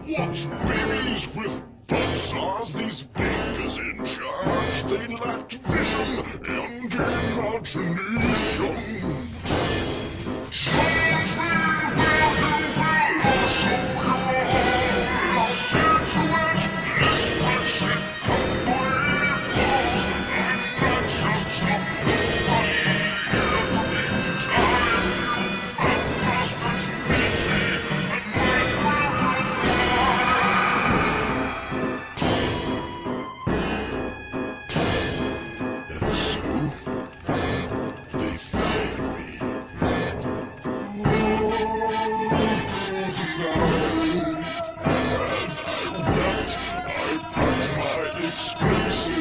What? Babies with buzzsaws? These bankers in charge? They lacked vision and imagination. Challenge me where you will, I'll show you all. I'll stand to it, let's watch it humbly falls. I'm not just some nobody here to means I you fat bastards meet me, and my will is mine. And so, they fired me. As I wept, I packed my expenses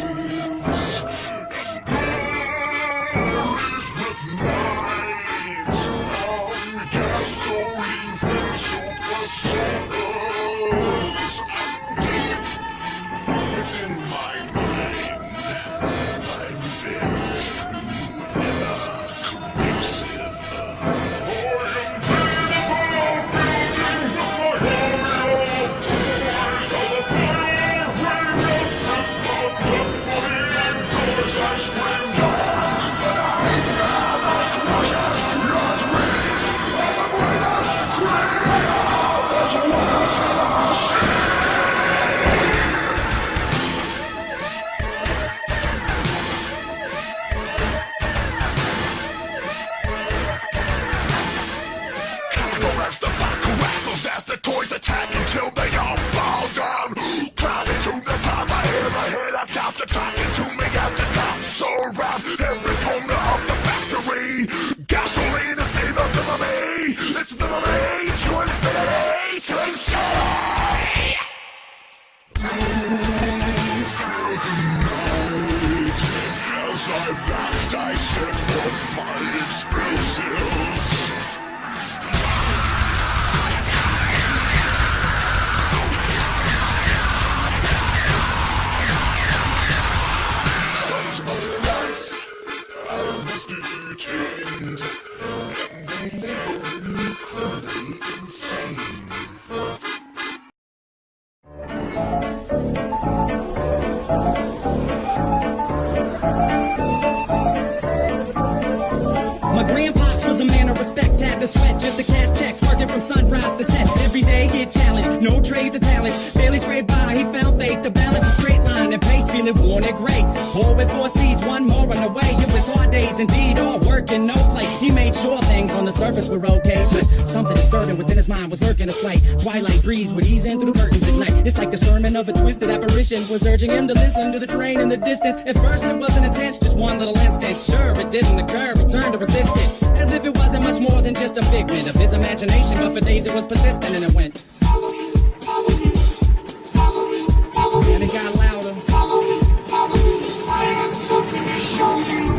and berries with knives on gasoline filled super sodas. And deep within my mind, my revenge grew ever corrosive. Until they all fall down. Climbing to the top, I hear my head up top. They're talking to me at the top. So around every corner of the factory, gasoline is either to me. It's to me, to infinity, to insanity. Through the night, as I laughed, I set forth my explosives. I was detained, and they labeled me criminally insane. My grandpops was a man of respect, had to sweat just to cash checks, working from sunrise to set. Every day get challenged, no trades or talents. Barely scraped by, he found faith to balance a straight line and pace, feeling worn and gray. Poor with 4 seeds, one more on the way. It was hard days indeed, all work and no play. He made sure things on the surface were okay, but something disturbing within his mind was lurking a slight. Twilight breeze would ease in through the curtains at night. It's like the sermon of a twisted apparition was urging him to listen to the train in the distance. At first it wasn't intense, just one little instant. Sure, it didn't occur, he turned to resist it, as if it wasn't much more than just a figment of his imagination. But for days it was persistent, and it went. And it got louder.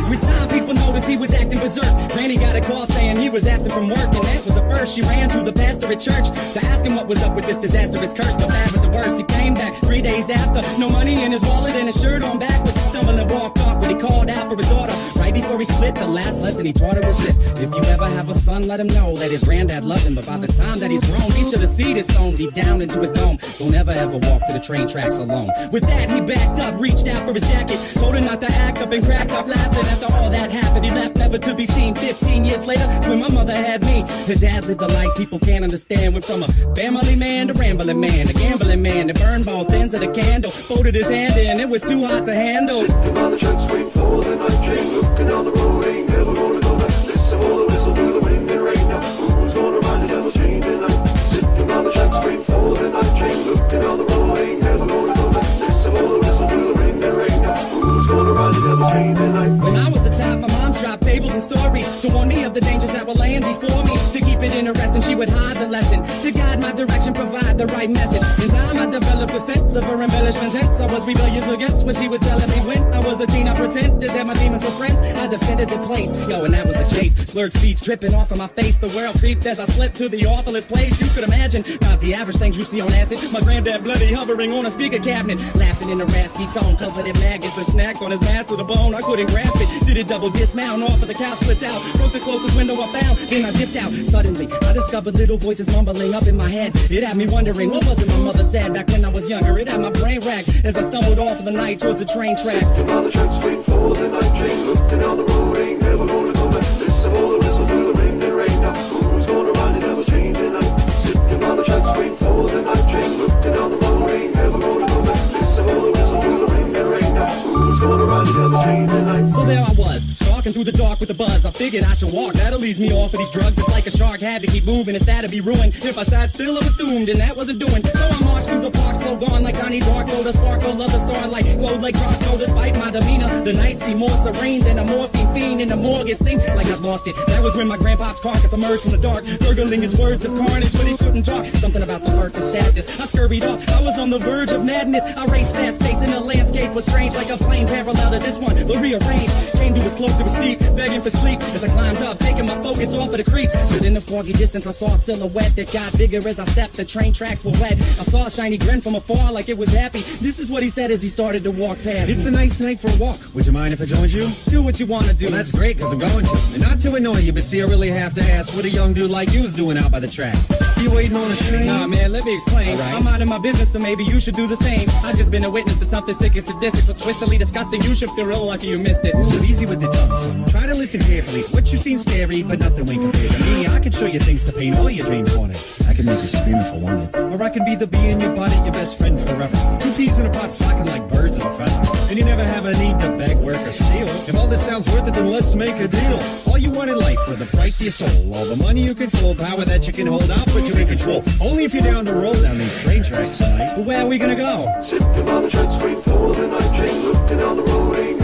With time, people noticed he was acting berserk. Granny got a call saying he was absent from work, and that was the first. She ran to the pastor at church to ask him what was up with this disastrous curse. But bad with the worst, he came back 3 days after. No money in his wallet and his shirt on backwards. Stumbling walked off when he called out for his daughter. Right before he split, the last lesson he taught her was this: if you ever have a son, let him know that his granddad loved him. But by the time that he's grown, he should have seen his sewn deep down into his dome. Don't ever walk to the train tracks alone. With that, he backed up, reached out for his jacket, told her not to act up, and cracked up laughing. After all that happened, he left never to be seen. 15 years later, when my mother had me, her dad lived a life people can't understand. Went from a family man to rambling man, a gambling man that burned both ends of the candle. Folded his hand in, it was too hot to handle. Sitting by the tracks, waiting for the night train, looking down the road, ain't never gonna go back. Listen for the whistle through the wind and rain. Now who's gonna ride the devil's chain tonight? Sitting by the tracks, waiting for the night train, looking down the road, ain't never gonna go back. Listen for the whistle through the wind and rain. Now who's gonna ride the devil's chain tonight? When I was a child, my mom dropped fables and stories to warn me of the dangers that were laying before me. To keep it interesting, she would hide the lesson. To guide my direction, provide the right message. In time, I developed a sense of her embellishments. Hence, I was rebellious against what she was telling me. When I was a teen, I pretended that my demons were friends. I defended the place, yo, and that was the case. Slurred speech dripping off of my face. The world creeped as I slipped to the awfulest place you could imagine. Not the average things you see on acid. My granddad bloody hovering on a speaker cabinet, laughing in a raspy tone, covered in maggots. A snack on his mask to the bone. I couldn't grasp it. Did a double dismount off of the couch, flipped out, broke the closest window I found. Then I dipped out. Suddenly, I discovered little voices mumbling up in my head. It had me wondering, what was it my mother said back when I was younger? It had my brain racked as I stumbled off of the night towards the train tracks. Sitting on the tracks, waiting for the night train, looking down the road, ain't never gonna go back. Listen for the whistle, do the ring and rain now. Who's gonna ride it, never change the night. Sitting on the tracks, waiting for the night train, looking down the road, ain't never gonna go back. Listen for the whistle, do the ring and rain now. Who's gonna ride it, never change the night. So there I was, stalking through the dark with a buzz. I figured I should walk, that'll ease me off of these drugs. It's like a shark had to keep moving, it's that to be ruined. If I sat still, I was doomed, and that wasn't doing. So I marched through the park, slow gone like Donnie Darko. The sparkle of the starlight glowed like charcoal. Despite my demeanor, the night seemed more serene than a morphine fiend in the morgue. It seemed like I'd lost it. That was when my grandpa's carcass emerged from the dark, gurgling his words of carnage, but he couldn't talk. Something about the hurt of sadness. I scurried off, I was on the verge of madness. I raced fast, pacing the landscape was strange, like a plane parallel to this one, but rearranged. Came to a slope that was steep, begging for sleep as I climbed up, taking my focus off of the creeps. But in the foggy distance, I saw a silhouette that got bigger as I stepped. The train tracks were wet. I saw a shiny grin from afar, like it was happy. This is what he said as he started to walk past. It's a nice night for a walk. Would you mind if I joined you? Do what you want to do. Well, that's great, because I'm going to. And not to annoy you, but see, I really have to ask what a young dude like you is doing out by the tracks. You waiting on a train? Nah, man, let me explain. All right. I'm out of my business, so maybe you should do the same. I've just been a witness to something sick and sadistic, so twistedly disgusting. You should feel real lucky you missed it. Ooh, easy with the tongue, son. Try to listen carefully. What you seen scary, but nothing when compared to me. I can show you things to paint all your dreams on it. I can make you scream if I wanted. Or I can be the bee in your body, your best friend forever. Two peas in a pot flocking like birds in a feather. And you never have a need to beg, work, or steal. If all this sounds worth it, then let's make a deal. All you want in life for the price of your soul. All the money you can fold, power that you can hold, I'll put you in control. Only if you're down to roll down these train tracks tonight. But where are we gonna go? Sitting on the tracks, waiting for the night train, looking down the road, ain't